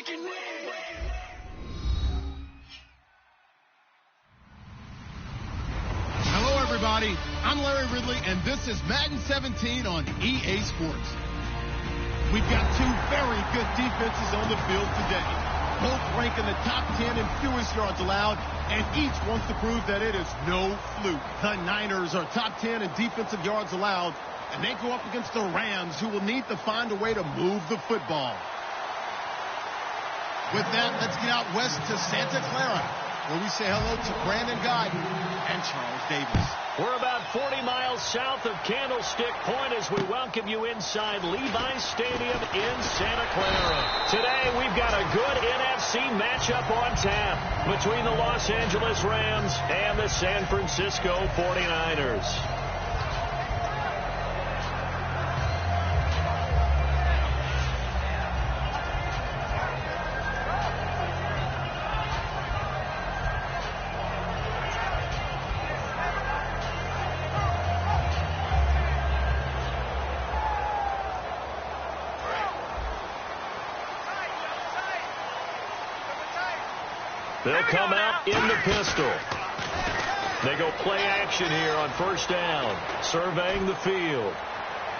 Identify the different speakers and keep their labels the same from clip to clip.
Speaker 1: Hello, everybody. I'm Larry Ridley, and this is Madden 17 on EA Sports. We've got two very good defenses on the field today. Both rank in the top 10 in fewest yards allowed, and each wants to prove that it is no fluke. The Niners are top 10 in defensive yards allowed, and they go up against the Rams, who will need to find a way to move the football. With that, let's get out west to Santa Clara, where we say hello to Brandon Guyton and Charles Davis.
Speaker 2: We're about 40 miles south of Candlestick Point as we welcome you inside Levi's Stadium in Santa Clara. Today, we've got a good NFC matchup on tap between the Los Angeles Rams and the San Francisco 49ers. They'll come out in the pistol. They go play action here on first down, surveying the field.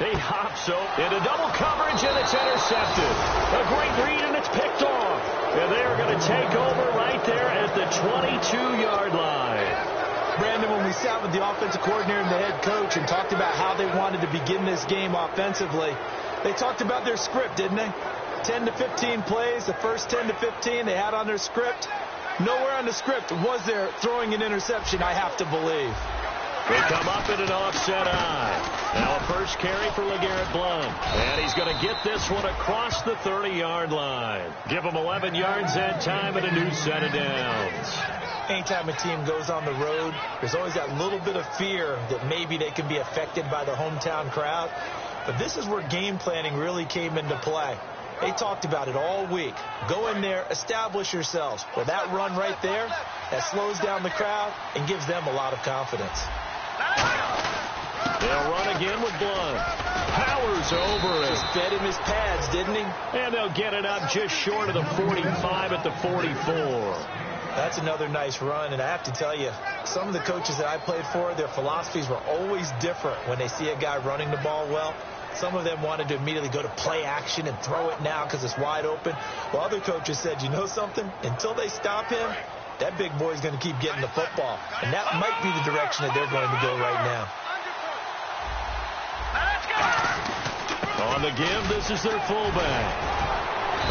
Speaker 2: They hop so into double coverage, and it's intercepted. A great read, and it's picked off. And they are going to take over right there at the 22-yard line.
Speaker 3: Brandon, when we sat with the offensive coordinator and the head coach and talked about how they wanted to begin this game offensively, they talked about their script, didn't they? 10 to 15 plays, the first 10 to 15 they had on their script. Nowhere on the script was there throwing an interception, I have to believe.
Speaker 2: They come up in an offset eye. Now a first carry for LeGarrette Blount. And he's going to get this one across the 30-yard line. Give him 11 yards that time and a new set of downs.
Speaker 3: Anytime a team goes on the road, there's always that little bit of fear that maybe they can be affected by the hometown crowd. But this is where game planning really came into play. They talked about it all week. Go in there, establish yourselves. Well, that run right there, that slows down the crowd and gives them a lot of confidence.
Speaker 2: They'll run again with Blount. Powers over it.
Speaker 3: Just fed him his pads, didn't he?
Speaker 2: And they'll get it up just short of the 45 at the 44.
Speaker 3: That's another nice run, and I have to tell you, some of the coaches that I played for, their philosophies were always different when they see a guy running the ball well. Some of them wanted to immediately go to play action and throw it now because it's wide open. While other coaches said, you know something? Until they stop him, that big boy's going to keep getting the football. And that might be the direction that they're going to go right now.
Speaker 2: On the give, this is their fullback.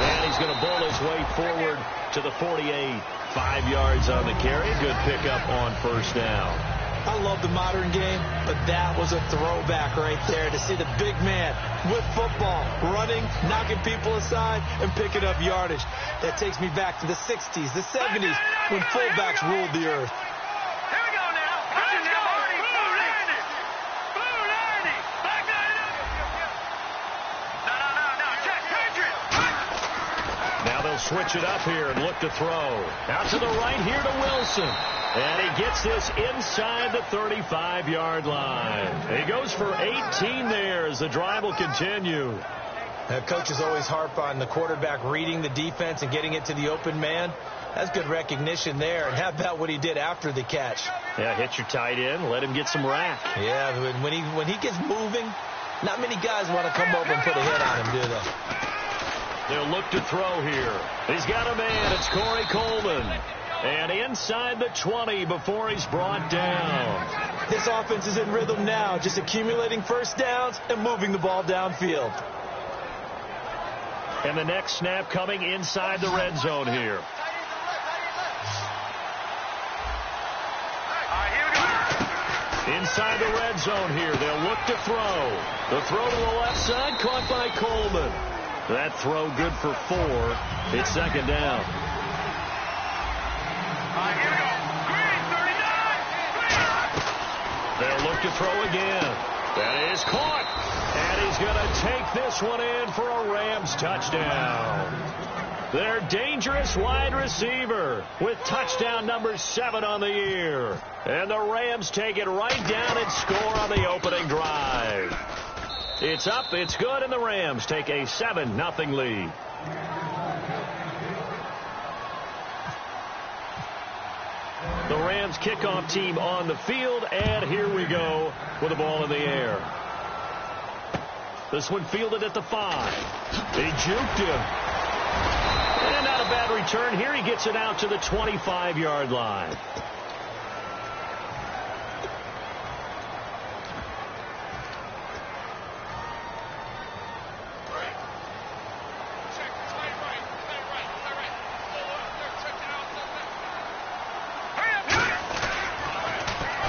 Speaker 2: And he's going to bowl his way forward to the 48. 5 yards on the carry. Good pickup on first down.
Speaker 3: I love the modern game, but that was a throwback right there to see the big man with football, running, knocking people aside, and picking up yardage. That takes me back to the 60s, the 70s, when fullbacks ruled the earth.
Speaker 4: Here we go now. Let's go. Blue Landy. Blue Landy. Back that up. No. Check. Patriot.
Speaker 2: Now they'll switch it up here and look to throw. Out to the right here to Wilson. And he gets this inside the 35-yard line. He goes for 18 there as the drive will continue.
Speaker 3: Now, coaches always harp on the quarterback reading the defense and getting it to the open man. That's good recognition there. And how about what he did after the catch?
Speaker 2: Yeah, hit your tight end, let him get some rack.
Speaker 3: Yeah, when he gets moving, not many guys want to come over and put a hit on him, do they?
Speaker 2: They'll look to throw here. He's got a man. It's Corey Coleman. And inside the 20 before he's brought down.
Speaker 3: This offense is in rhythm now, just accumulating first downs and moving the ball downfield.
Speaker 2: And the next snap coming inside the red zone here. Inside the red zone here, they'll look to throw. The throw to the left side, caught by Coleman. That throw good for 4. It's second down.
Speaker 4: Here we go. Green, 39.
Speaker 2: They'll look to throw again. That is caught. And he's going to take this one in for a Rams touchdown. Their dangerous wide receiver with touchdown number 7 on the year. And the Rams take it right down and score on the opening drive. It's up, it's good, and the Rams take a 7-0 lead. The Rams kickoff team on the field, and here we go with the ball in the air. This one fielded at the 5. He juked him. And not a bad return. Here he gets it out to the 25-yard line.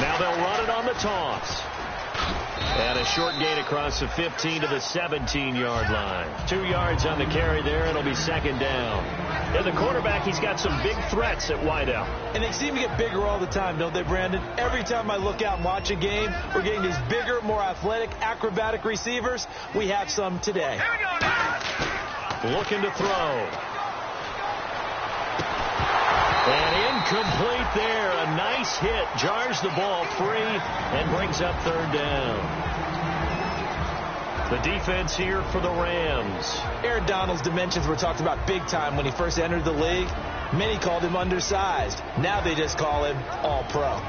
Speaker 2: Now they'll run it on the toss. And a short gain across the 15 to the 17-yard line. 2 yards on the carry there. It'll be second down. And the quarterback, he's got some big threats at wideout.
Speaker 3: And they seem to get bigger all the time, don't they, Brandon? Every time I look out and watch a game, we're getting these bigger, more athletic, acrobatic receivers. We have some today.
Speaker 2: Looking to throw. And incomplete there. A nice hit. Jars the ball free and brings up third down. The defense here for the Rams.
Speaker 3: Aaron Donald's dimensions were talked about big time when he first entered the league. Many called him undersized. Now they just call him all-pro.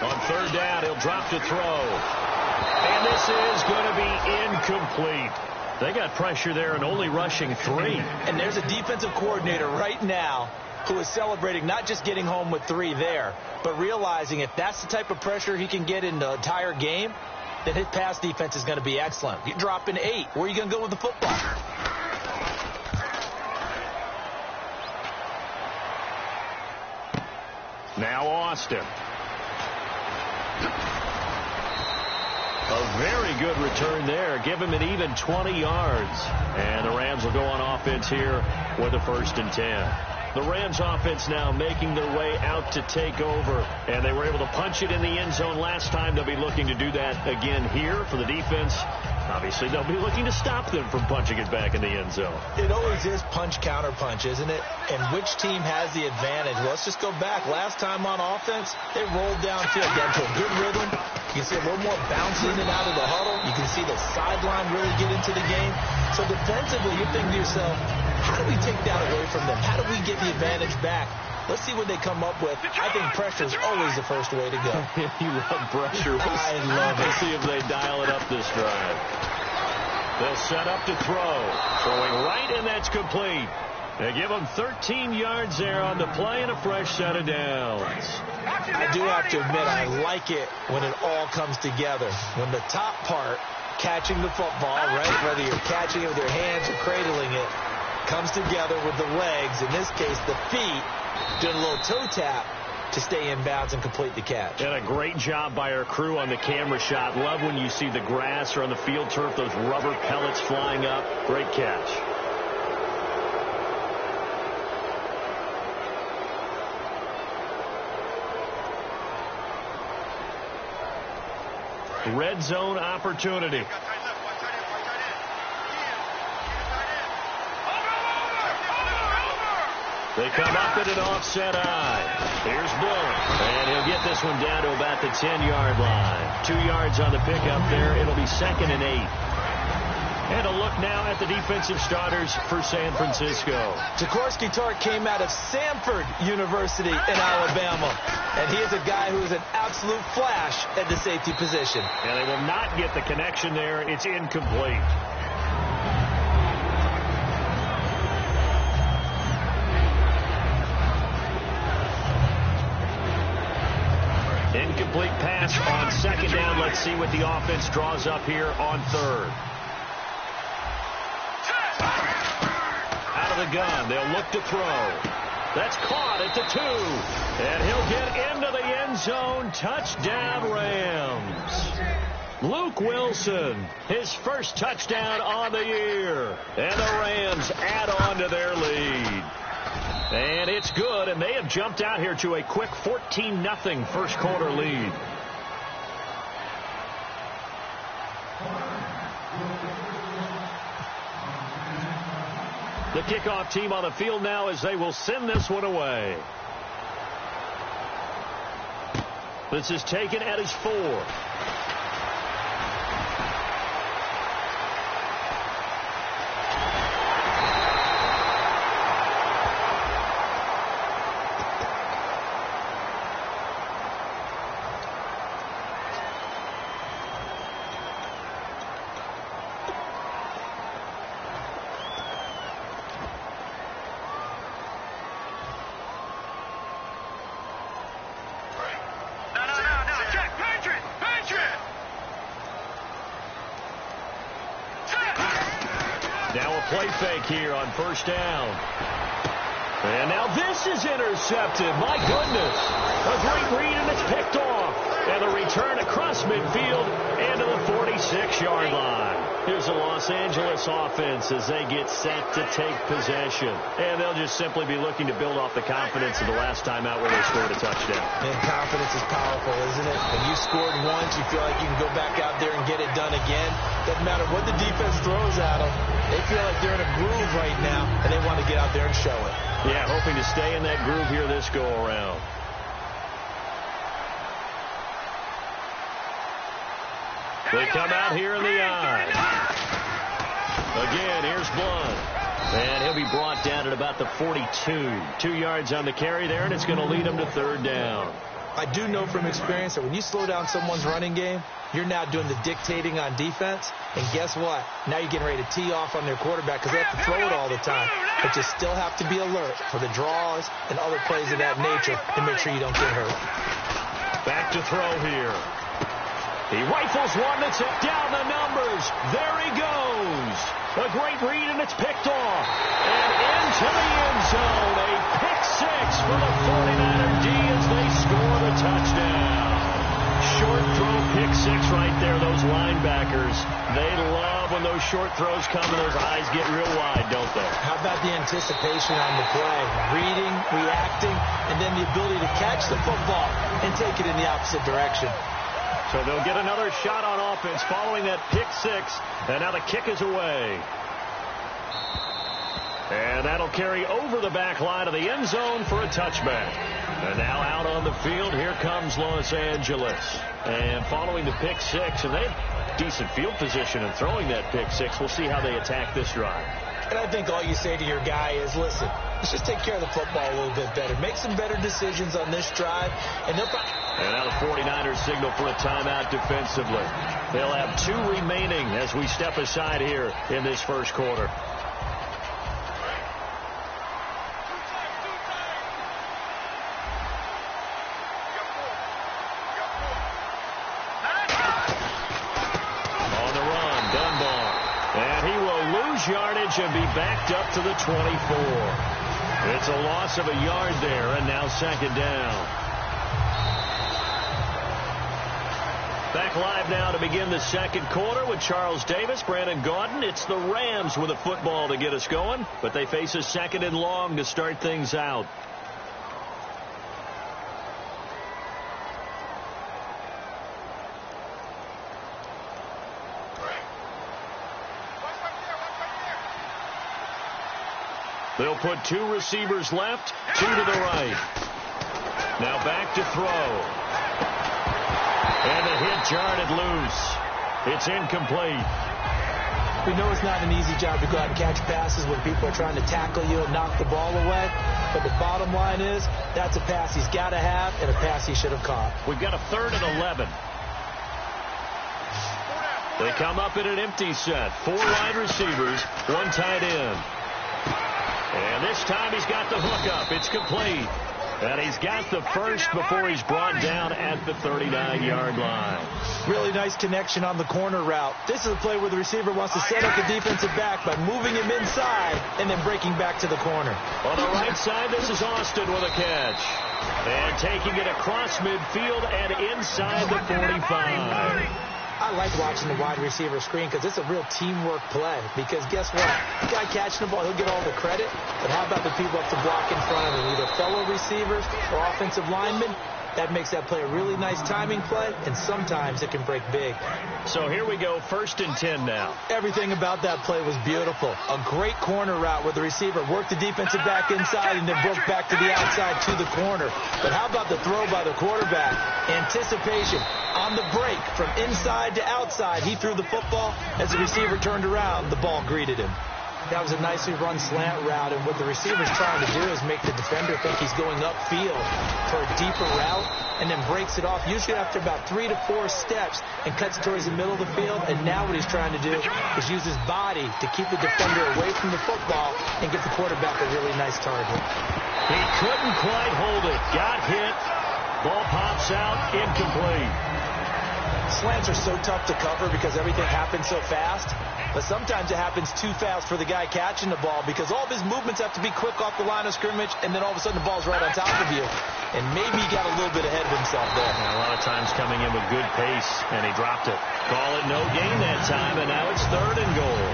Speaker 2: On third down, he'll drop to throw. And this is going to be incomplete. They got pressure there and only rushing 3.
Speaker 3: And there's a defensive coordinator right now who is celebrating not just getting home with 3 there, but realizing if that's the type of pressure he can get in the entire game, then his pass defense is going to be excellent. You're dropping 8. Where are you going to go with the football?
Speaker 2: Now Austin. A very good return there. Give him an even 20 yards. And the Rams will go on offense here with a 1st and 10. The Rams offense now making their way out to take over. And they were able to punch it in the end zone last time. They'll be looking to do that again here for the defense. Obviously, they'll be looking to stop them from punching it back in the end zone.
Speaker 3: It always is punch, counter punch, isn't it? And which team has the advantage? Well, let's just go back. Last time on offense, they rolled downfield, got into a good rhythm. You can see a little more bounce in and out of the huddle. You can see the sideline really get into the game. So defensively, you're thinking to yourself, how do we take that away from them? How do we get the advantage back? Let's see what they come up with. I think pressure is always the first way to go.
Speaker 2: You love pressure.
Speaker 3: I love it.
Speaker 2: Let's see if they dial it up this drive. They'll set up to throw. Throwing right, and that's complete. They give them 13 yards there on the play and a fresh set of downs.
Speaker 3: I do have to admit, I like it when it all comes together. When the top part, catching the football, right, whether you're catching it with your hands or cradling it, comes together with the legs, in this case the feet, doing a little toe tap to stay in bounds and complete the catch.
Speaker 2: And a great job by our crew on the camera shot. Love when you see the grass or on the field turf, those rubber pellets flying up. Great catch. Red zone opportunity. They come up at an offset eye. Here's Bull. And he'll get this one down to about the 10-yard line. 2 yards on the pickup there. It'll be 2nd and 8. And a look now at the defensive starters for San Francisco.
Speaker 3: Jaworski Tartt came out of Samford University in Alabama. And he is a guy who is an absolute flash at the safety position.
Speaker 2: And they will not get the connection there. It's incomplete. Incomplete pass on 2nd down. Let's see what the offense draws up here on 3rd. Out of the gun. They'll look to throw. That's caught at the 2. And he'll get into the end zone. Touchdown, Rams. Luke Wilson, his first touchdown on the year. And the Rams add on to their lead. And it's good, and they have jumped out here to a quick 14-0 first quarter lead. The kickoff team on the field now as they will send this one away. This is taken at his 4. Now a play fake here on first down. And now this is intercepted. My goodness. A great read, and it's picked off. And the return across midfield and to the 46-yard line. Here's the Los Angeles offense as they get set to take possession. And they'll just simply be looking to build off the confidence of the last time out where they scored a touchdown.
Speaker 3: And confidence is powerful, isn't it? When you scored once, you feel like you can go back out there and get it done again. Doesn't matter what the defense throws at them. They feel like they're in a groove right now, and they want to get out there and show it.
Speaker 2: Yeah, hoping to stay in that groove here this go-around. They come out here in the eye. Again, here's Blunt. And he'll be brought down at about the 42. 2 yards on the carry there, and it's going to lead him to third down.
Speaker 3: I do know from experience that when you slow down someone's running game, you're now doing the dictating on defense. And guess what? Now you're getting ready to tee off on their quarterback because they have to throw it all the time. But you still have to be alert for the draws and other plays of that nature and make sure you don't get hurt.
Speaker 2: Back to throw here. He rifles one that's down the numbers. There he goes. A great read, and it's picked off. And into the end zone. A pick six for the 49er D as they score the touchdown. Short throw, pick six right there. Those linebackers, they love when those short throws come and those eyes get real wide, don't they?
Speaker 3: How about the anticipation on the play? Reading, reacting, and then the ability to catch the football and take it in the opposite direction.
Speaker 2: So they'll get another shot on offense following that pick six. And now the kick is away. And that'll carry over the back line of the end zone for a touchback. And now out on the field, here comes Los Angeles. And following the pick six, and they have decent field position in throwing that pick six. We'll see how they attack this drive.
Speaker 3: And I think all you say to your guy is, listen, let's just take care of the football a little bit better. Make some better decisions on this drive. And
Speaker 2: now the 49ers signal for a timeout defensively. They'll have 2 remaining as we step aside here in this first quarter. Yardage and be backed up to the 24. It's a loss of a yard there, and now second down. Back live now to begin the second quarter with Charles Davis, Brandon Gaudin. It's the Rams with a football to get us going, but they face a second and long to start things out. They'll put 2 receivers left, 2 to the right. Now back to throw. And the hit jarred loose. It's incomplete.
Speaker 3: We know it's not an easy job to go out and catch passes when people are trying to tackle you and knock the ball away. But the bottom line is, that's a pass he's got to have and a pass he should have caught.
Speaker 2: We've got a 3rd and 11. They come up in an empty set. 4 wide receivers, 1 tight end. And this time he's got the hook up. It's complete. And he's got the first before he's brought down at the 39-yard line.
Speaker 3: Really nice connection on the corner route. This is a play where the receiver wants to set up the defensive back by moving him inside and then breaking back to the corner.
Speaker 2: On the right side, this is Austin with a catch. And taking it across midfield and inside the 45.
Speaker 3: I like watching the wide receiver screen because it's a real teamwork play. Because guess what? The guy catching the ball, he'll get all the credit. But how about the people up to block in front of him, either fellow receivers or offensive linemen? That makes that play a really nice timing play, and sometimes it can break big.
Speaker 2: So here we go, 1st and 10 now.
Speaker 3: Everything about that play was beautiful. A great corner route where the receiver worked the defensive back inside and then broke back to the outside to the corner. But how about the throw by the quarterback? Anticipation on the break from inside to outside. He threw the football. As the receiver turned around, the ball greeted him. That was a nicely run slant route, and what the receiver's trying to do is make the defender think he's going upfield for a deeper route, and then breaks it off, usually after about 3 to 4 steps, and cuts towards the middle of the field. And now what he's trying to do is use his body to keep the defender away from the football and get the quarterback a really nice target.
Speaker 2: He couldn't quite hold it. Got hit. Ball pops out, incomplete.
Speaker 3: Slants are so tough to cover because everything happens so fast. But sometimes it happens too fast for the guy catching the ball because all of his movements have to be quick off the line of scrimmage, and then all of a sudden the ball's right on top of you. And maybe he got a little bit ahead of himself there.
Speaker 2: Yeah, a lot of times coming in with good pace, and he dropped it. Call it no gain that time, and now it's 3rd and goal.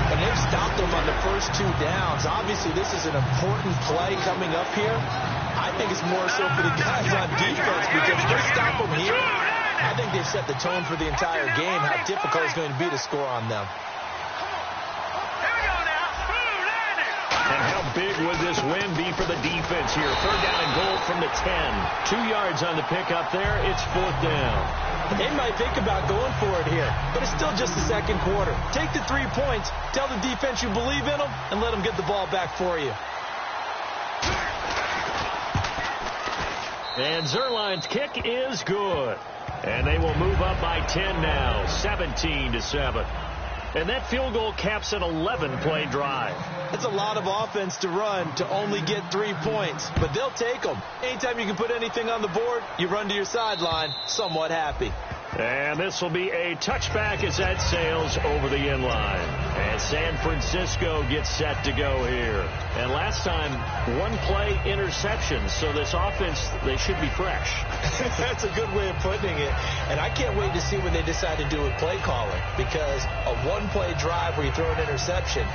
Speaker 3: And they've stopped him on the first 2 downs. Obviously, this is an important play coming up here. I think it's more so for the guys on defense because if they stop him here, I think they've set the tone for the entire game, how difficult it's going to be to score on them.
Speaker 2: And how big would this win be for the defense here? 3rd down and goal from the 10. 2 yards on the pickup there. It's 4th down.
Speaker 3: They might think about going for it here, but it's still just the second quarter. Take the 3 points, tell the defense you believe in them, and let them get the ball back for you.
Speaker 2: And Zerline's kick is good. And they will move up by 10 now, 17-7. And that field goal caps an 11-play drive.
Speaker 3: It's a lot of offense to run to only get 3 points, but they'll take them. Anytime you can put anything on the board, you run to your sideline somewhat happy.
Speaker 2: And this will be a touchback as that sails over the end line. And San Francisco gets set to go here. And last time, 1-play interception. So this offense, they should be fresh.
Speaker 3: That's a good way of putting it. And I can't wait to see what they decide to do with play calling. Because a 1-play drive where you throw an interception,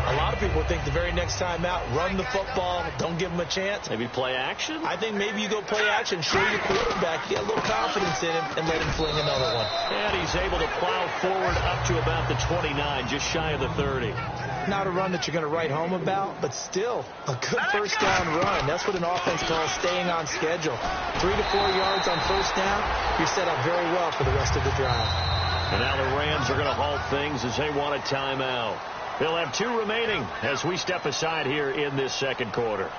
Speaker 3: a lot of people think the very next time out, run the football, don't give them a chance.
Speaker 2: Maybe play action?
Speaker 3: I think maybe you go play action, show your quarterback, get a little confidence in him, and let him fling another one.
Speaker 2: And he's able to plow forward up to about the 29, just shy of the 30.
Speaker 3: Not a run that you're going to write home about, but still a good first down run. That's what an offense calls staying on schedule. 3 to 4 yards on first down, you're set up very well for the rest of the drive.
Speaker 2: And now the Rams are going to halt things as they want a timeout. They'll have 2 remaining as we step aside here in this second quarter.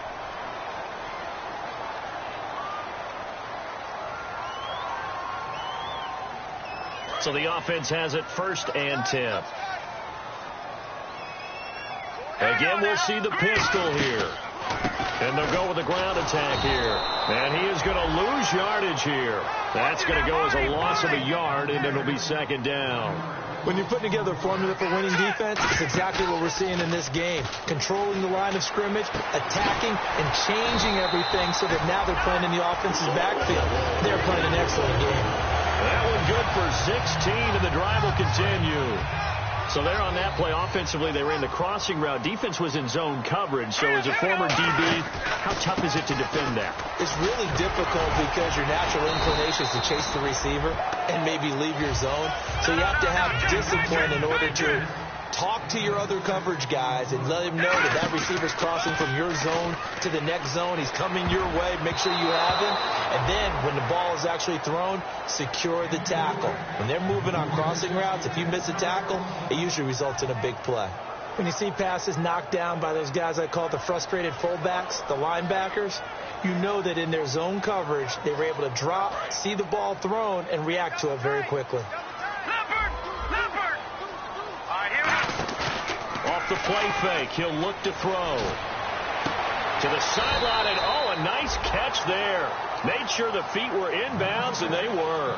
Speaker 2: So the offense has it 1st and 10. Again, we'll see the pistol here. And they'll go with the ground attack here. And he is going to lose yardage here. That's going to go as a loss of a yard, and it'll be 2nd down.
Speaker 3: When you're putting together a formula for winning defense, it's exactly what we're seeing in this game. Controlling the line of scrimmage, attacking, and changing everything so that now they're playing in the offense's backfield. They're playing an excellent game.
Speaker 2: That one good for 16, and the drive will continue. So there on that play, offensively, they ran the crossing route. Defense was in zone coverage, so as a former DB, how tough is it to defend that?
Speaker 3: It's really difficult because your natural inclination is to chase the receiver and maybe leave your zone. So you have to have discipline in order to talk to your other coverage guys and let him know that that receiver's crossing from your zone to the next zone. He's coming your way. Make sure you have him. And then when the ball is actually thrown, secure the tackle. When they're moving on crossing routes, if you miss a tackle, it usually results in a big play. When you see passes knocked down by those guys I call the frustrated fullbacks, the linebackers, you know that in their zone coverage, they were able to drop, see the ball thrown, and react to it very quickly.
Speaker 2: Off the play fake, he'll look to throw. To the sideline, and oh, a nice catch there. Made sure the feet were inbounds, and they were.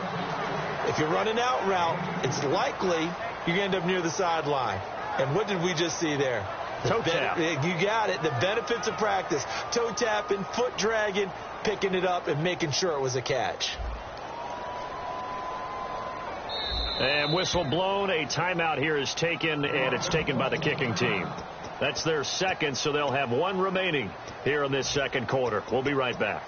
Speaker 3: If you're running out route, it's likely you're going to end up near the sideline. And what did we just see there?
Speaker 2: Toe tap.
Speaker 3: You got it. The benefits of practice. Toe tapping, foot dragging, picking it up, and making sure it was a catch.
Speaker 2: And whistle blown. A timeout here is taken, and it's taken by the kicking team. That's their second, so they'll have 1 remaining here in this second quarter. We'll be right back.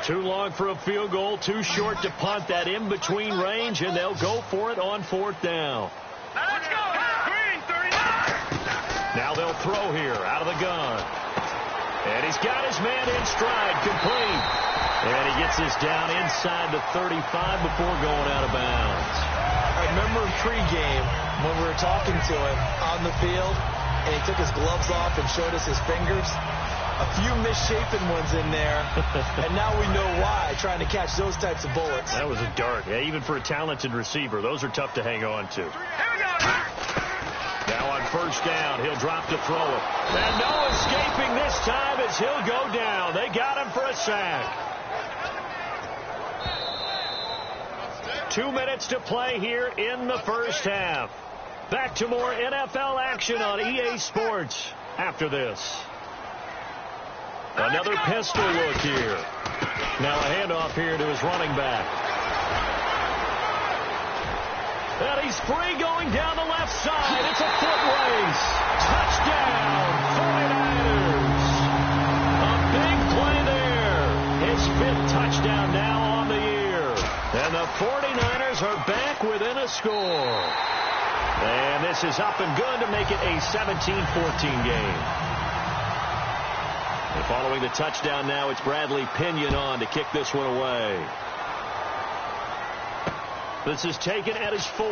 Speaker 2: Too long for a field goal, too short to punt. That in-between range, and they'll go for it on 4th down.
Speaker 4: Let's go. Green, 39.
Speaker 2: Now they'll throw here out of the gun. And he's got his man in stride, complete. And he gets this down inside the 35 before going out of bounds.
Speaker 3: I remember pregame when we were talking to him on the field, and he took his gloves off and showed us his fingers. A few misshapen ones in there, and now we know why, trying to catch those types of bullets.
Speaker 2: That was a dart. Yeah, even for a talented receiver, those are tough to hang on to.
Speaker 4: Here we go.
Speaker 2: Now on 1st down, he'll drop to throw it. And no escaping this time as he'll go down. They got him for a sack. 2 minutes to play here in the 1st half. Back to more NFL action on EA Sports after this. Another pistol look here. Now a handoff here to his running back. And he's free going down the left side. It's a foot race. Touchdown, 49ers. A big play there. His 5th touchdown now on the year. And the 49ers are back within a score. And this is up and good to make it a 17-14 game. And following the touchdown now, it's Bradley Pinion on to kick this one away. This is taken at his 4.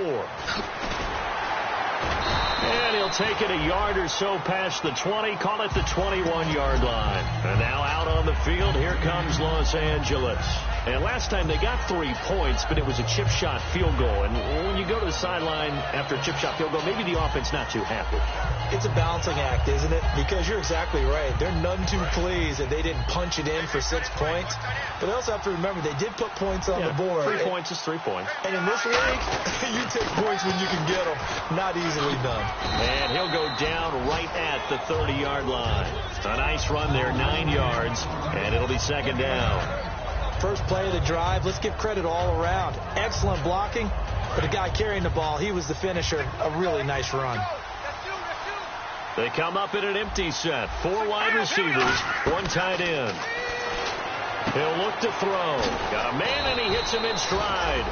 Speaker 2: And he'll take it a yard or so past the 20, call it the 21-yard line. And now out on the field, here comes Los Angeles. And last time they got 3 points, but it was a chip shot field goal. And when you go to the sideline after a chip shot field goal, maybe the offense not too happy.
Speaker 3: It's a balancing act, isn't it? Because you're exactly right. They're none too pleased that they didn't punch it in for 6 points. But they also have to remember they did put points on the board.
Speaker 2: 3 points is 3 points.
Speaker 3: And in this league, you take points when you can get them. Not easily done.
Speaker 2: And he'll go down right at the 30-yard line. A nice run there, 9 yards, and it'll be 2nd down.
Speaker 3: First play of the drive, let's give credit all around. Excellent blocking, but the guy carrying the ball, he was the finisher. A really nice run.
Speaker 2: They come up in an empty set. 4 wide receivers, 1 tight end. He'll look to throw. Got a man, and he hits him in stride.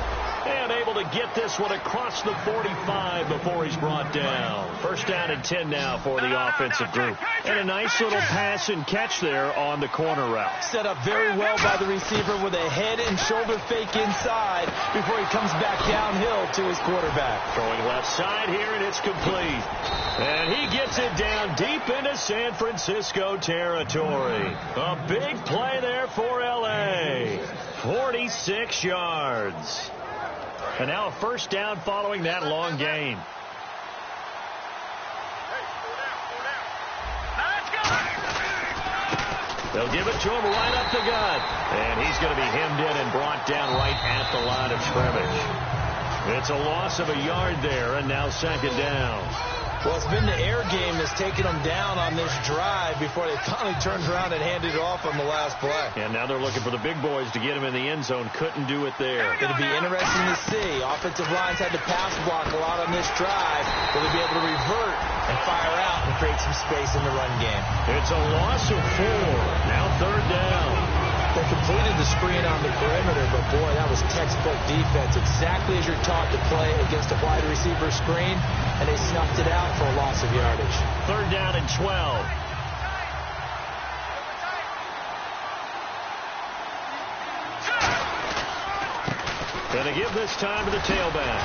Speaker 2: And able to get this one across the 45 before he's brought down. 1st down and 10 now for the offensive group. And a nice little pass and catch there on the corner route.
Speaker 3: Set up very well by the receiver with a head and shoulder fake inside before he comes back downhill to his quarterback.
Speaker 2: Throwing left side here, and it's complete. And he gets it down deep into San Francisco territory. A big play there for L.A. 46 yards. And now a 1st down following that long gain. They'll give it to him right up the gut. And he's going to be hemmed in and brought down right at the line of scrimmage. It's a loss of a yard there, and now 2nd down.
Speaker 3: Well, it's been the air game that's taken them down on this drive before they finally turned around and handed it off on the last play.
Speaker 2: And now they're looking for the big boys to get him in the end zone. Couldn't do it there.
Speaker 3: It'll be interesting to see. Offensive lines had to pass block a lot on this drive. Will they be able to revert and fire out and create some space in the run game?
Speaker 2: It's a loss of 4. Now 3rd down.
Speaker 3: They completed the screen on the perimeter, but boy, that was textbook defense. Exactly as you're taught to play against a wide receiver screen, and they snuffed it out for a loss of yardage.
Speaker 2: 3rd down and 12. Gonna give this time to the tailback.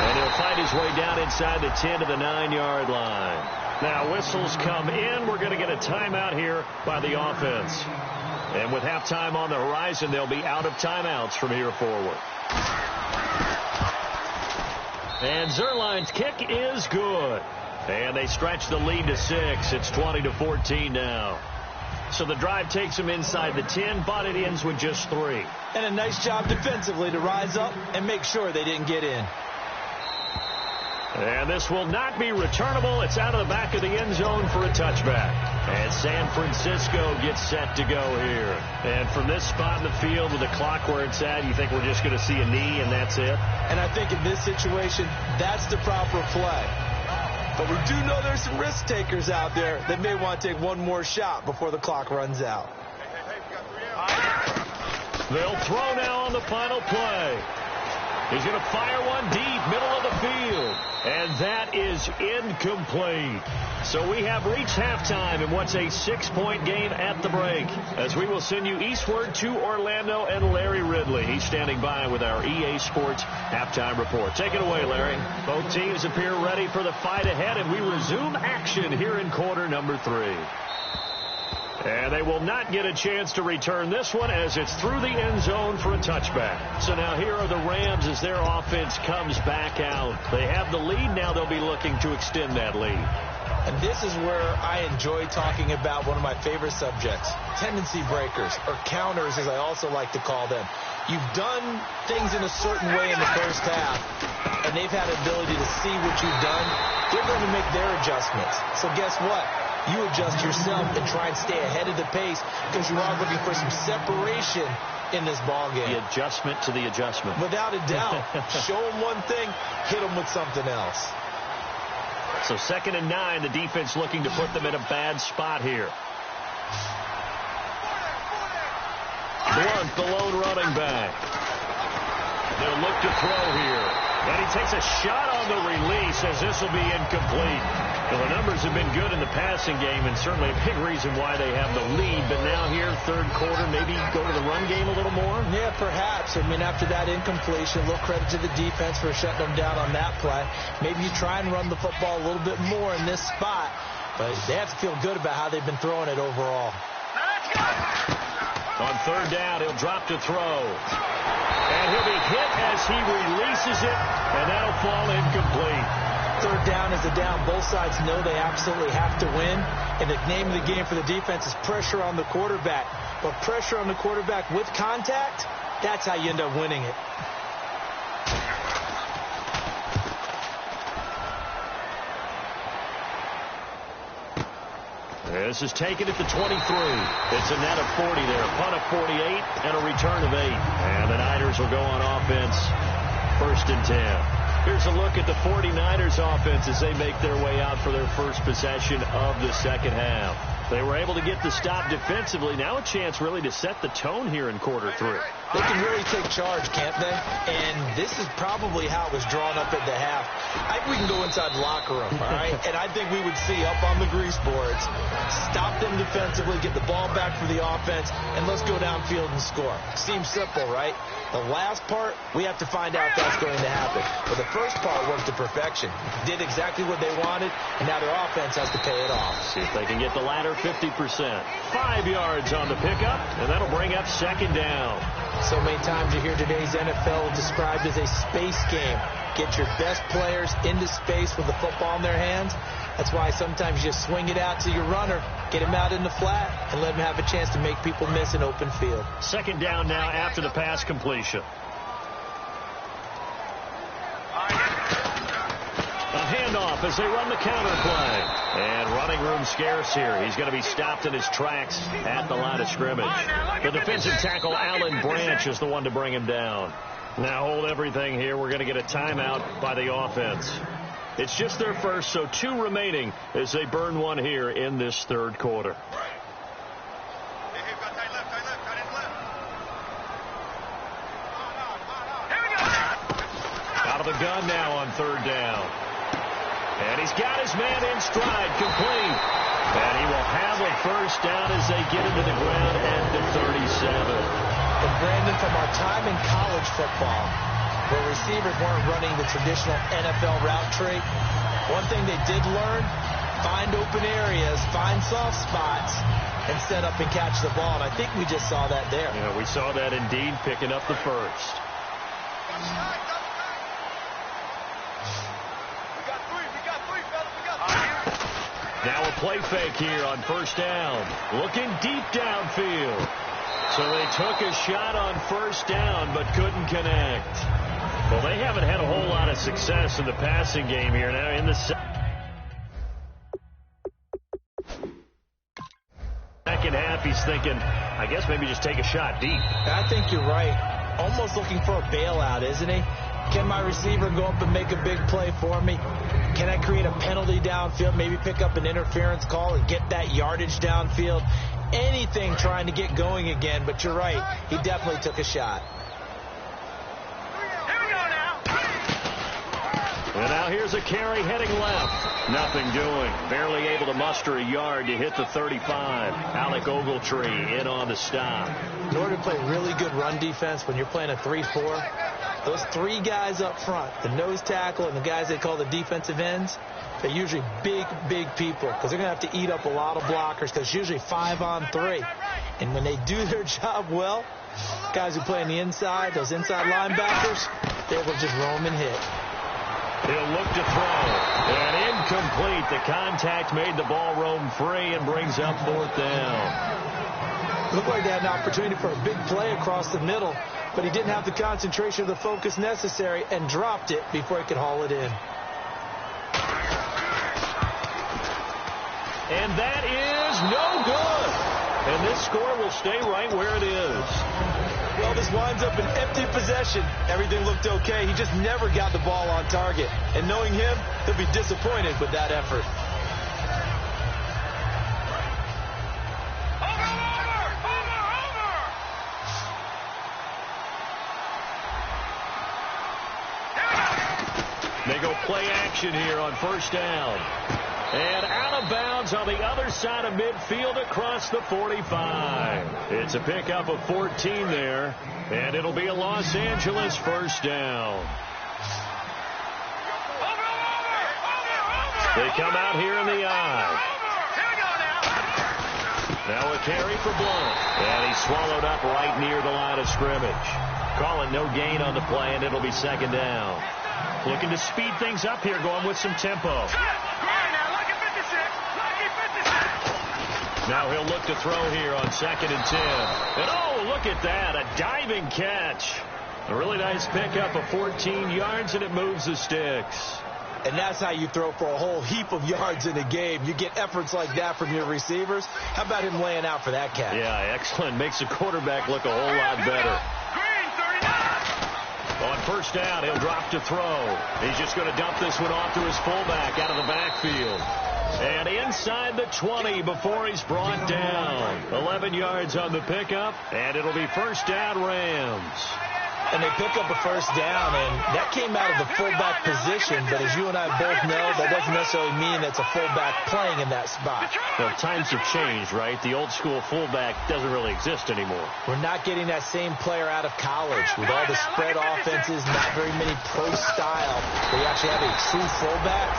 Speaker 2: And he'll fight his way down inside the 10 to the 9-yard line. Now whistles come in. We're going to get a timeout here by the offense. And with halftime on the horizon, they'll be out of timeouts from here forward. And Zerline's kick is good. And they stretch the lead to 6. It's 20-14 now. So the drive takes them inside the 10, but it ends with just 3.
Speaker 3: And a nice job defensively to rise up and make sure they didn't get in.
Speaker 2: And this will not be returnable. It's out of the back of the end zone for a touchback. And San Francisco gets set to go here. And from this spot in the field with the clock where it's at, you think we're just going to see a knee and that's it?
Speaker 3: And I think in this situation, that's the proper play. But we do know there's some risk takers out there that may want to take one more shot before the clock runs out.
Speaker 2: They'll throw now on the final play. He's going to fire one deep, middle of the field. And that is incomplete. So we have reached halftime in what's a 6-point game at the break, as we will send you eastward to Orlando and Larry Ridley. He's standing by with our EA Sports halftime report. Take it away, Larry. Both teams appear ready for the fight ahead, and we resume action here in quarter number 3. And they will not get a chance to return this one as it's through the end zone for a touchback. So now here are the Rams as their offense comes back out. They have the lead. Now they'll be looking to extend that lead.
Speaker 3: And this is where I enjoy talking about one of my favorite subjects, tendency breakers, or counters as I also like to call them. You've done things in a certain way in the first half, and they've had the ability to see what you've done. They're going to make their adjustments. So guess what? You adjust yourself and try and stay ahead of the pace because you are looking for some separation in this ball game.
Speaker 2: The adjustment to the adjustment.
Speaker 3: Without a doubt. Show them one thing, hit them with something else.
Speaker 2: So 2nd and 9, the defense looking to put them in a bad spot here. Blunt, the lone running back. They'll look to throw here. And he takes a shot on the release as this will be incomplete. Well, the numbers have been good in the passing game and certainly a big reason why they have the lead. But now here, third quarter, maybe go to the run game a little more?
Speaker 3: Yeah, perhaps. I mean, after that incompletion, a little credit to the defense for shutting them down on that play. Maybe you try and run the football a little bit more in this spot. But they have to feel good about how they've been throwing it overall.
Speaker 2: On 3rd down, he'll drop to throw. And he'll be hit as he releases it, and that'll fall incomplete.
Speaker 3: 3rd down is a down. Both sides know they absolutely have to win. And the name of the game for the defense is pressure on the quarterback. But pressure on the quarterback with contact, that's how you end up winning it.
Speaker 2: This is taken at the 23. It's a net of 40 there. A punt of 48 and a return of 8. And the Niners will go on offense. 1st and 10. Here's a look at the 49ers offense as they make their way out for their first possession of the second half. They were able to get the stop defensively. Now a chance really to set the tone here in quarter 3.
Speaker 3: They can really take charge, can't they? And this is probably how it was drawn up at the half. I think we can go inside the locker room, all right? And I think we would see up on the grease boards, stop them defensively, get the ball back for the offense, and let's go downfield and score. Seems simple, right? The last part, we have to find out if that's going to happen. But the first part worked to perfection. Did exactly what they wanted, and now their offense has to pay it off.
Speaker 2: See if they can get the latter 50%. 5 yards on the pickup, and that'll bring up 2nd down.
Speaker 3: So many times you hear today's NFL described as a space game. Get your best players into space with the football in their hands. That's why sometimes you just swing it out to your runner, get him out in the flat, and let him have a chance to make people miss an open field.
Speaker 2: 2nd down now after the pass completion. A handoff as they run the counter play. And running room scarce here. He's going to be stopped in his tracks at the line of scrimmage. The defensive tackle, Alan Branch, is the one to bring him down. Now hold everything here. We're going to get a timeout by the offense. It's just their first, so 2 remaining as they burn one here in this 3rd quarter. Out of the gun now on 3rd down. And he's got his man in stride, complete. And he will have a first down as they get into the ground at the 37.
Speaker 3: And Brandon, from our time in college football, where receivers weren't running the traditional NFL route tree, one thing they did learn, find open areas, find soft spots, and set up and catch the ball. And I think we just saw that there.
Speaker 2: Yeah, we saw that indeed, picking up the first. Now a play fake here on 1st down. Looking deep downfield. So they took a shot on 1st down but couldn't connect. Well, they haven't had a whole lot of success in the passing game here. Now in the second half, he's thinking, I guess maybe just take a shot deep.
Speaker 3: I think you're right. Almost looking for a bailout, isn't he? Can my receiver go up and make a big play for me? Can I create a penalty downfield, maybe pick up an interference call and get that yardage downfield? anything trying to get going again, but you're right. He definitely took a shot.
Speaker 4: Here we go now.
Speaker 2: And now here's a carry heading left. Nothing doing. Barely able to muster a yard to hit the 35. Alec Ogletree in on the stop.
Speaker 3: In order to play really good run defense when you're playing a 3-4, those three guys up front, the nose tackle and the guys they call the defensive ends, they're usually big people because they're going to have to eat up a lot of blockers because it's usually 5-on-3. And when they do their job well, guys who play on the inside, those inside linebackers, they're able to just roam and hit.
Speaker 2: He'll look to throw. And incomplete. The contact made the ball roam free and brings up 4th down.
Speaker 3: Looked like they had an opportunity for a big play across the middle, but he didn't have the concentration or the focus necessary and dropped it before he could haul it in.
Speaker 2: And that is no good. And this score will stay right where it is.
Speaker 3: Well, this winds up an empty possession. Everything looked okay. He just never got the ball on target. And knowing him, he'll be disappointed with that effort.
Speaker 2: They go play action here on 1st down. And out of bounds on the other side of midfield across the 45. It's a pickup of 14 there, and it'll be a Los Angeles 1st down. They come out here in the eye. Now a carry for Blount, and he's swallowed up right near the line of scrimmage. Calling no gain on the play, and it'll be 2nd down. Looking to speed things up here, going with some tempo. Now he'll look to throw here on 2nd and 10. And oh, look at that, a diving catch. A really nice pickup of 14 yards, and it moves the sticks.
Speaker 3: And that's how you throw for a whole heap of yards in a game. You get efforts like that from your receivers. How about him laying out for that catch?
Speaker 2: Yeah, excellent. Makes the quarterback look a whole lot better. On 1st down, he'll drop to throw. He's just going to dump this one off to his fullback out of the backfield. And inside the 20 before he's brought down. 11 yards on the pickup, and it'll be 1st down Rams.
Speaker 3: And they pick up a 1st down, and that came out of the fullback position. But as you and I both know, that doesn't necessarily mean that's a fullback playing in that spot.
Speaker 2: Well, times have changed, right? The old school fullback doesn't really exist anymore.
Speaker 3: We're not getting that same player out of college with all the spread offenses, not very many pro style, where you actually have a true fullback.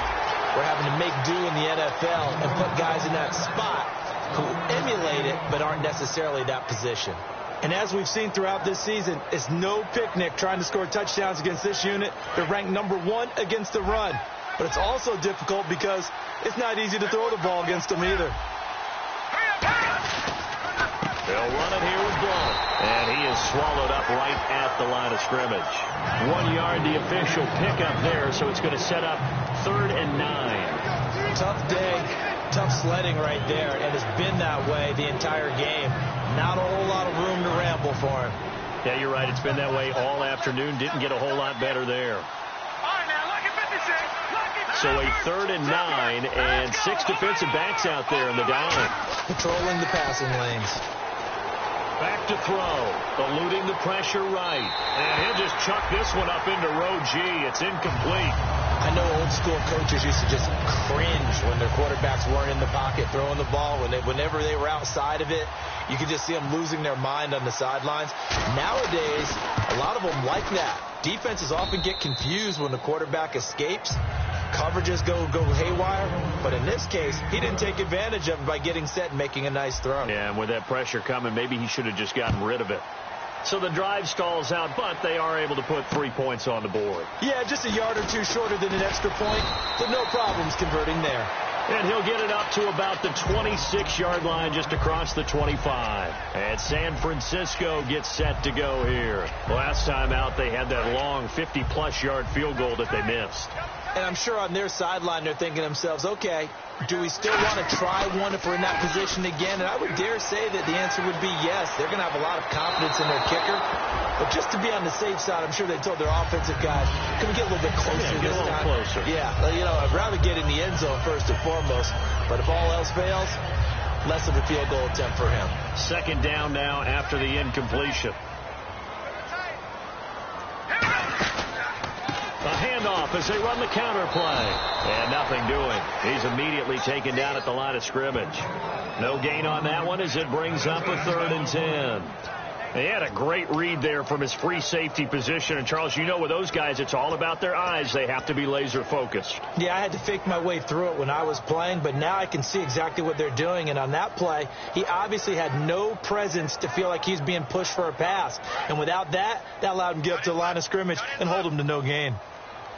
Speaker 3: We're having to make do in the NFL and put guys in that spot who emulate it but aren't necessarily that position. And as we've seen throughout this season, it's no picnic trying to score touchdowns against this unit. They're ranked number 1 against the run. But it's also difficult because it's not easy to throw the ball against them either.
Speaker 2: They'll run it here with Blount. And he is swallowed up right at the line of scrimmage. 1 yard, the official pickup there, so it's going to set up 3rd and 9.
Speaker 3: Tough day, tough sledding right there, and it's been that way the entire game. Not a whole lot of room to ramble for him.
Speaker 2: Yeah, you're right. It's been that way all afternoon. Didn't get a whole lot better there. So a 3rd and 9 and 6 defensive backs out there in the dime.
Speaker 3: Patrolling the passing lanes.
Speaker 2: Back to throw. Eluding the pressure right. And he'll just chuck this one up into row G. It's incomplete.
Speaker 3: I know old school coaches used to just cringe when their quarterbacks weren't in the pocket throwing the ball. Whenever they were outside of it, you could just see them losing their mind on the sidelines. Nowadays, a lot of them like that. Defenses often get confused when the quarterback escapes. Coverages go haywire. But in this case, he didn't take advantage of it by getting set and making a nice throw.
Speaker 2: Yeah, and with that pressure coming, maybe he should have just gotten rid of it. So the drive stalls out, but they are able to put 3 points on the board.
Speaker 3: Yeah, just a yard or two shorter than an extra point, but no problems converting there.
Speaker 2: And he'll get it up to about the 26-yard line just across the 25. And San Francisco gets set to go here. Last time out, they had that long 50-plus yard field goal that they missed.
Speaker 3: And I'm sure on their sideline they're thinking to themselves, okay, do we still want to try one if we're in that position again? And I would dare say that the answer would be yes. They're going to have a lot of confidence in their kicker. But just to be on the safe side, I'm sure they told their offensive guys, can we get a little bit closer
Speaker 2: get
Speaker 3: this
Speaker 2: a little
Speaker 3: time?
Speaker 2: closer.
Speaker 3: Yeah, you know, I'd rather get in the end zone first and foremost. But if all else fails, less of a field goal attempt for him.
Speaker 2: Second down now after the incompletion. A handoff as they run the counter play. And nothing doing. He's immediately taken down at the line of scrimmage. No gain on that one as it brings up a 3rd and 10. He had a great read there from his free safety position. And, Charles, you know with those guys, it's all about their eyes. They have to be laser focused.
Speaker 3: Yeah, I had to fake my way through it when I was playing, but now I can see exactly what they're doing. And on that play, he obviously had no presence to feel like he's being pushed for a pass. And without that, that allowed him to get up to the line of scrimmage and hold him to no gain.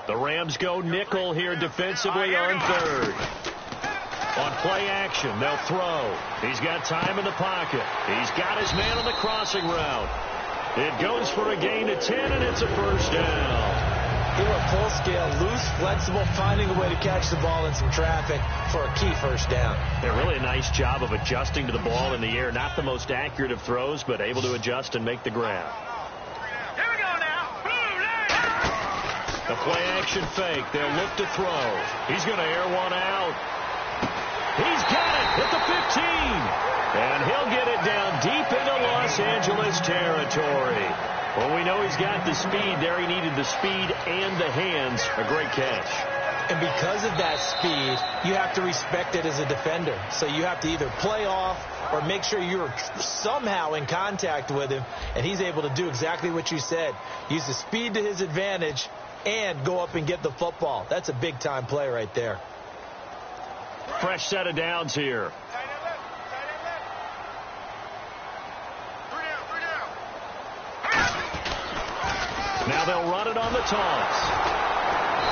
Speaker 2: The Rams go nickel here defensively on 3rd. On play action, they'll throw. He's got time in the pocket. He's got his man on the crossing route. It goes for a gain of 10, and it's a 1st down.
Speaker 3: He went full scale, loose, flexible, finding a way to catch the ball in some traffic for a key 1st down.
Speaker 2: Yeah, really a nice job of adjusting to the ball in the air. Not the most accurate of throws, but able to adjust and make the grab.
Speaker 4: Here we go now.
Speaker 2: The play action fake. They'll look to throw. He's going to air one out. He's got it at the 15. And he'll get it down deep into Los Angeles territory. Well, we know he's got the speed there. He needed the speed and the hands. A great catch.
Speaker 3: And because of that speed, you have to respect it as a defender. So you have to either play off or make sure you're somehow in contact with him. And he's able to do exactly what you said. Use the speed to his advantage and go up and get the football. That's a big-time play right there.
Speaker 2: Fresh set of downs here. Now they'll run it on the toss.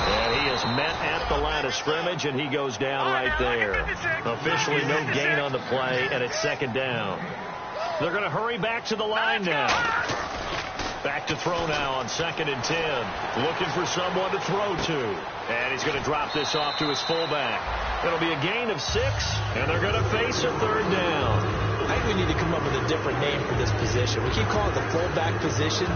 Speaker 2: And he is met at the line of scrimmage, and he goes down right there. Officially no gain on the play, and it's 2nd down. They're going to hurry back to the line now. Back to throw now on 2nd and 10. Looking for someone to throw to. And he's going to drop this off to his fullback. It'll be a gain of 6, and they're going to face a 3rd down.
Speaker 3: I think we need to come up with a different name for this position. We keep calling it the fullback position.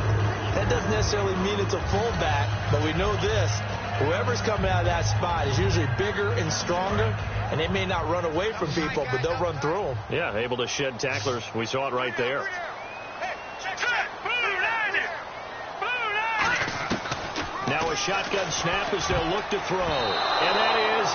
Speaker 3: That doesn't necessarily mean it's a fullback, but we know this. Whoever's coming out of that spot is usually bigger and stronger, and they may not run away from people, but they'll run through them.
Speaker 2: Yeah, able to shed tacklers. We saw it right there. Now a shotgun snap as they'll look to throw. And that is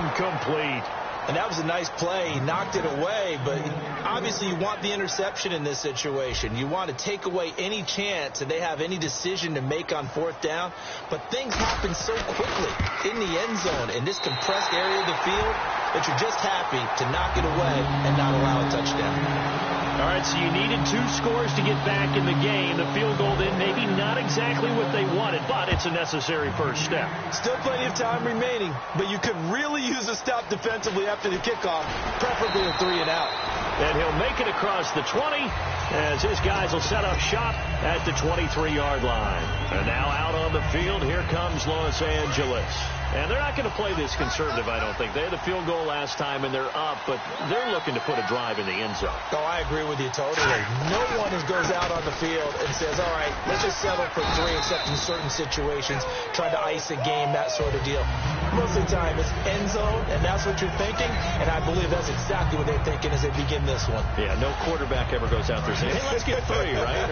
Speaker 2: incomplete.
Speaker 3: And that was a nice play. He knocked it away, but obviously you want the interception in this situation. You want to take away any chance that they have any decision to make on 4th down. But things happen so quickly in the end zone in this compressed area of the field that you're just happy to knock it away and not allow a touchdown.
Speaker 2: All right, so you needed 2 scores to get back in the game. The field goal then maybe not exactly what they wanted, but it's a necessary first step.
Speaker 3: Still plenty of time remaining, but you could really use a stop defensively after the kickoff, preferably a 3 and out.
Speaker 2: And he'll make it across the 20 as his guys will set up shop at the 23-yard line. And now out on the field, here comes Los Angeles. And they're not going to play this conservative, I don't think. They had a field goal last time, and they're up, but they're looking to put a drive in the end zone.
Speaker 3: Oh, I agree with you totally. No one goes out on the field and says, all right, let's just settle for 3, except in certain situations, trying to ice a game, that sort of deal. Most of the time, it's end zone, and that's what you're thinking, and I believe that's exactly what they're thinking as they begin this one.
Speaker 2: Yeah, no quarterback ever goes out there saying, hey, let's get 3, right?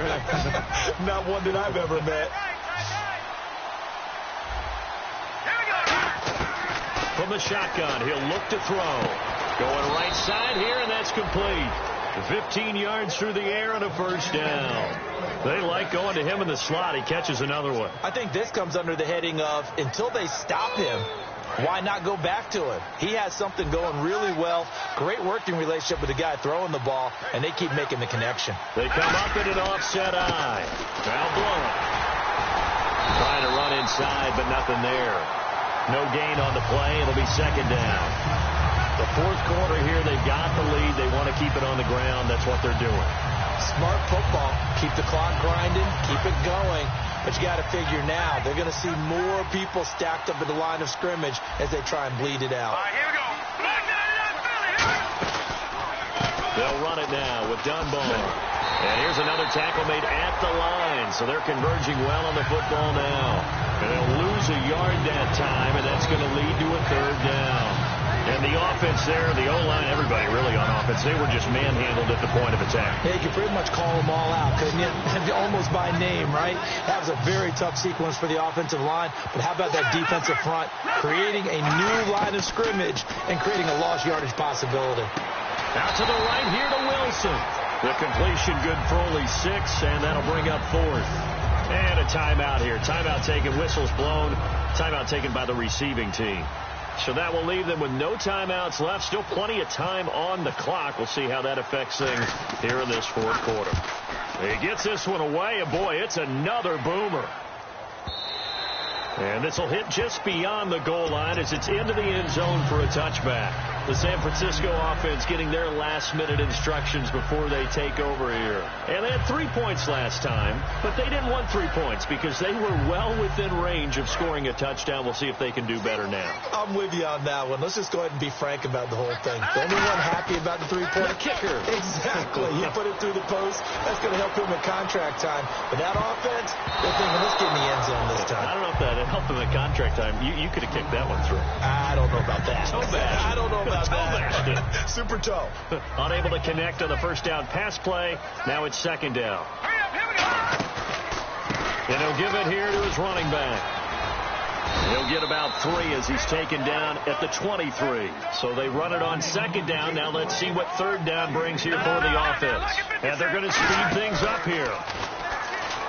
Speaker 3: Not one that I've ever met.
Speaker 2: From the shotgun, he'll look to throw. Going right side here, and that's complete. 15 yards through the air and a 1st down. They like going to him in the slot. He catches another one.
Speaker 3: I think this comes under the heading of until they stop him, why not go back to him? He has something going really well. Great working relationship with the guy throwing the ball, and they keep making the connection.
Speaker 2: They come up in an offset eye. Now blown. Trying to run inside, but nothing there. No gain on the play. It'll be 2nd down. The 4th quarter here, they've got the lead. They want to keep it on the ground. That's what they're doing.
Speaker 3: Smart football. Keep the clock grinding. Keep it going. But you got to figure now, they're going to see more people stacked up at the line of scrimmage as they try and bleed it out.
Speaker 4: All right, here we go.
Speaker 2: They'll run it now with Dunbar. And here's another tackle made at the line. So they're converging well on the football now. And they'll lose a yard that time, and that's going to lead to a 3rd down. And the offense there, the O-line, everybody really on offense, they were just manhandled at the point of attack.
Speaker 3: Yeah, you could pretty much call them all out, couldn't you? Almost by name, right? That was a very tough sequence for the offensive line. But how about that defensive front creating a new line of scrimmage and creating a lost yardage possibility?
Speaker 2: Out to the right here to Wilson. The completion good for only 6, and that'll bring up 4th. And a timeout here. Timeout taken, whistles blown. Timeout taken by the receiving team. So that will leave them with no timeouts left. Still plenty of time on the clock. We'll see how that affects things here in this 4th quarter. He gets this one away, and boy, it's another boomer. And this will hit just beyond the goal line as it's into the end zone for a touchback. The San Francisco offense getting their last-minute instructions before they take over here. And they had 3 points last time, but they didn't want 3 points because they were well within range of scoring a touchdown. We'll see if they can do better now.
Speaker 3: I'm with you on that one. Let's just go ahead and be frank about the whole thing. The only one happy about the 3-point
Speaker 2: kicker.
Speaker 3: Exactly. He put it through the post. That's going to help him at contract time. But that offense, they're thinking, let's get in the end zone this time.
Speaker 2: I don't know if that helped him at contract time. You could have kicked that one through.
Speaker 3: I don't know about that.
Speaker 2: Toe bash.
Speaker 3: I don't know about
Speaker 2: that.
Speaker 3: Super toe.
Speaker 2: Unable to connect on the first down pass play. Now it's 2nd down. And he'll give it here to his running back. He'll get about 3 as he's taken down at the 23. So they run it on 2nd down. Now let's see what 3rd down brings here for the offense. And they're going to speed things up here.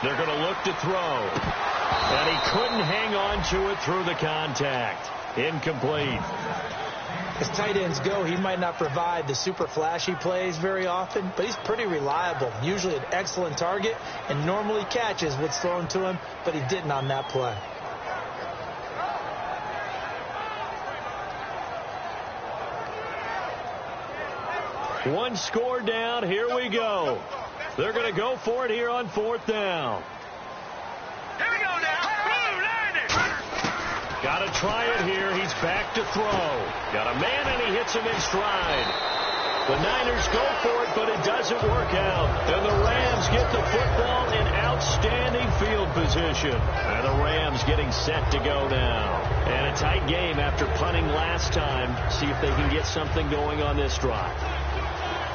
Speaker 2: They're going to look to throw. And he couldn't hang on to it through the contact. Incomplete.
Speaker 3: As tight ends go, he might not provide the super flashy plays very often, but he's pretty reliable. Usually an excellent target and normally catches what's thrown to him, but he didn't on that play.
Speaker 2: One score down. Here we go. They're going to go for it here on 4th down.
Speaker 4: Here we go now. Blue line it.
Speaker 2: Got to try it here. He's back to throw. Got a man, and he hits him in stride. The Niners go for it, but it doesn't work out. And the Rams get the football in outstanding field position. And the Rams getting set to go now. And a tight game after punting last time. See if they can get something going on this drive.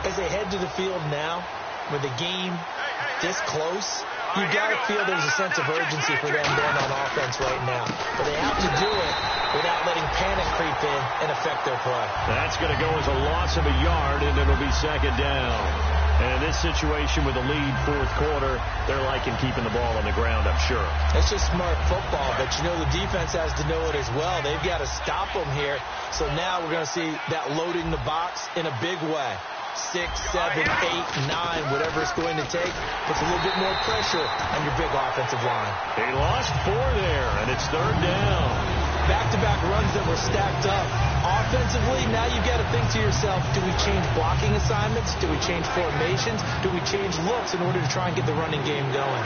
Speaker 3: As they head to the field now, with the game this close, you got to feel there's a sense of urgency for them then on offense right now. But they have to do it without letting panic creep in and affect their play.
Speaker 2: That's going to go as a loss of a yard, and it'll be 2nd down. And in this situation with a lead 4th quarter, they're liking keeping the ball on the ground, I'm sure.
Speaker 3: It's just smart football, but you know the defense has to know it as well. They've got to stop them here. So now we're going to see that loading the box in a big way. 6, 7, 8, 9, whatever it's going to take, puts a little bit more pressure on your big offensive line.
Speaker 2: He lost 4 there, and it's 3rd down.
Speaker 3: Back-to-back runs that were stacked up. Offensively, now you've got to think to yourself, do we change blocking assignments? Do we change formations? Do we change looks in order to try and get the running game going?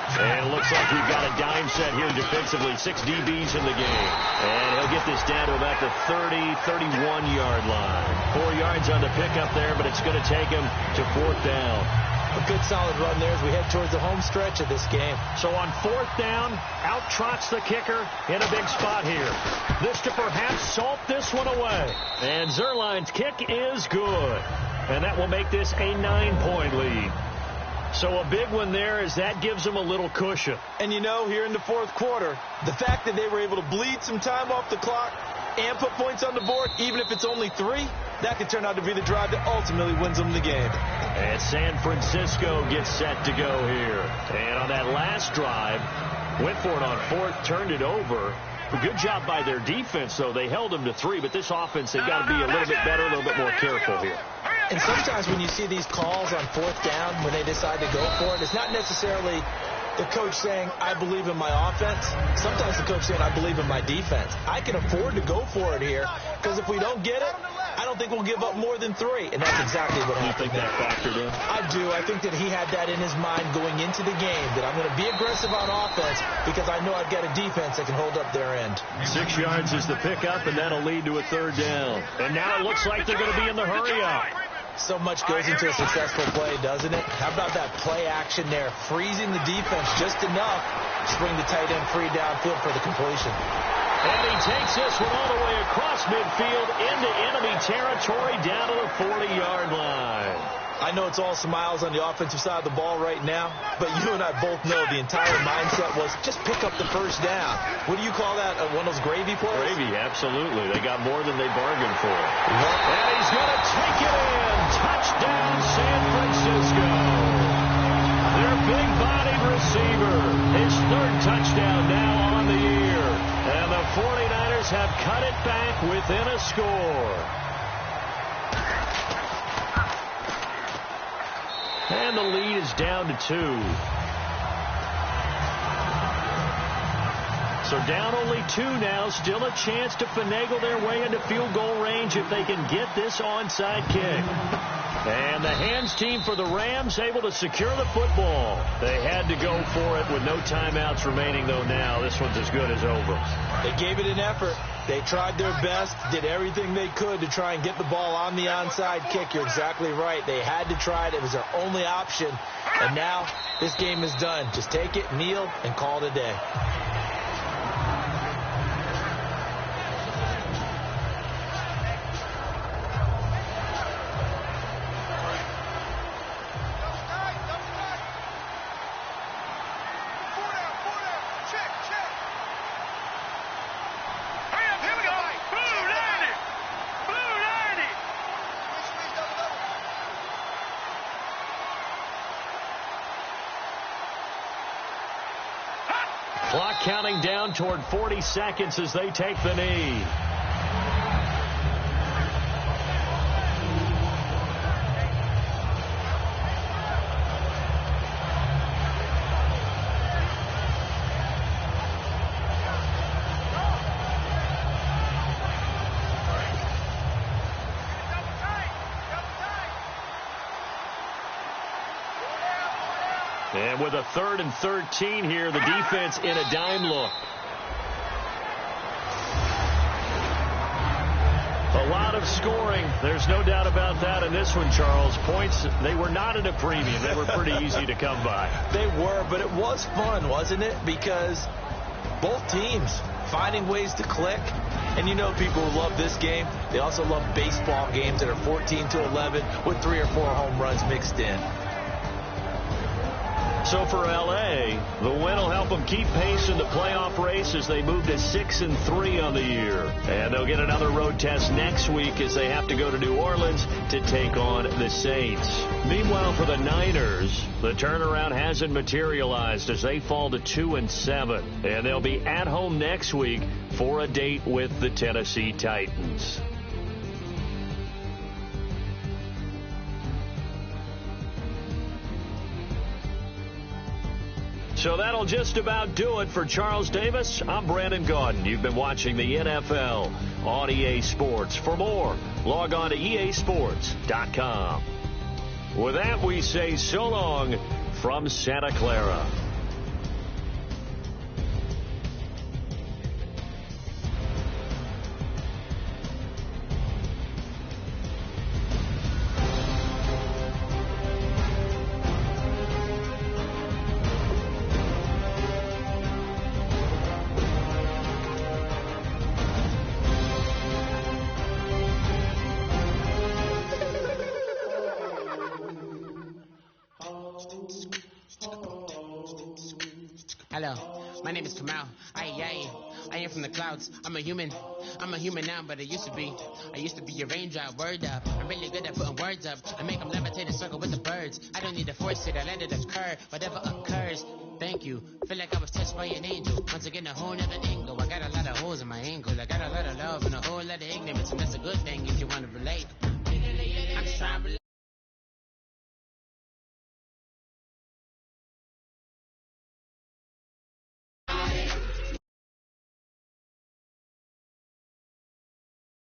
Speaker 2: And it looks like we've got a dime set here defensively. 6 DBs in the game. And he'll get this down to about the 30, 31-yard line. 4 yards on the pickup there, but it's going to take him to 4th down.
Speaker 3: A good solid run there as we head towards the home stretch of this game.
Speaker 2: So on 4th down, out trots the kicker in a big spot here. This to perhaps salt this one away. And Zerline's kick is good. And that will make this a 9-point lead. So a big one there as that gives them a little cushion.
Speaker 3: And you know, here in the 4th quarter, the fact that they were able to bleed some time off the clock and put points on the board, even if it's only 3, that could turn out to be the drive that ultimately wins them the game.
Speaker 2: And San Francisco gets set to go here. And on that last drive, went for it on 4th, turned it over. A good job by their defense, though. They held them to 3, but this offense, they've got to be a little bit better, a little bit more careful here.
Speaker 3: And sometimes when you see these calls on 4th down, when they decide to go for it, it's not necessarily the coach saying, I believe in my offense. Sometimes the coach saying, I believe in my defense. I can afford to go for it here, because if we don't get it, I don't think we'll give up more than 3. And that's exactly what happened.
Speaker 2: You think that factored in?
Speaker 3: I do. I think that he had that in his mind going into the game, that I'm going to be aggressive on offense because I know I've got a defense that can hold up their end.
Speaker 2: 6 yards is the pickup, and that'll lead to a 3rd down. And now it looks like they're going to be in the hurry-up.
Speaker 3: So much goes into a successful play, doesn't it? How about that play action there? Freezing the defense just enough to bring the tight end free downfield for the completion.
Speaker 2: And he takes this one all the way across midfield into enemy territory down to the 40-yard line.
Speaker 3: I know it's all smiles on the offensive side of the ball right now, but you and I both know the entire mindset was just pick up the first down. What do you call that? One of those gravy plays?
Speaker 2: Gravy, absolutely. They got more than they bargained for. And he's going to take it in. Touchdown, San Francisco. Their big-bodied receiver. His third touchdown now on the year. And the 49ers have cut it back within a score. And the lead is down to 2. So down only 2 now. Still a chance to finagle their way into field goal range if they can get this onside kick. And the hands team for the Rams able to secure the football. They had to go for it with no timeouts remaining, though, now. This one's as good as over.
Speaker 3: They gave it an effort. They tried their best, did everything they could to try and get the ball on the onside kick. You're exactly right. They had to try it. It was their only option. And now this game is done. Just take it, kneel, and call it a day.
Speaker 2: Clock counting down toward 40 seconds as they take the knee. And with a 3rd and 13 here, the defense in a dime look. A lot of scoring. There's no doubt about that in this one, Charles. Points, they were not at a premium. They were pretty easy to come by.
Speaker 3: They were, but it was fun, wasn't it? Because both teams finding ways to click. And you know people who love this game, they also love baseball games that are 14-11 with 3 or 4 home runs mixed in.
Speaker 2: So for L.A., the win will help them keep pace in the playoff race as they move to 6-3 on the year. And they'll get another road test next week as they have to go to New Orleans to take on the Saints. Meanwhile, for the Niners, the turnaround hasn't materialized as they fall to 2-7. And they'll be at home next week for a date with the Tennessee Titans. So that'll just about do it for Charles Davis. I'm Brandon Gaudin. You've been watching the NFL on EA Sports. For more, log on to easports.com. With that, we say so long from Santa Clara.
Speaker 5: Hello, my name is Kamal. I am from the clouds. I'm a human now, but I used to be a raindrop. Word up, I'm really good at putting words up. I make them levitate and circle with the birds. I don't need to force it, I let it occur. Whatever occurs, thank you. Feel like I was touched by an angel. Once again, a whole nother angle. I got a lot of holes in my ankle. I got a lot of love and a whole lot of ignorance, and that's a good thing if you want to relate. I'm just trying to relate.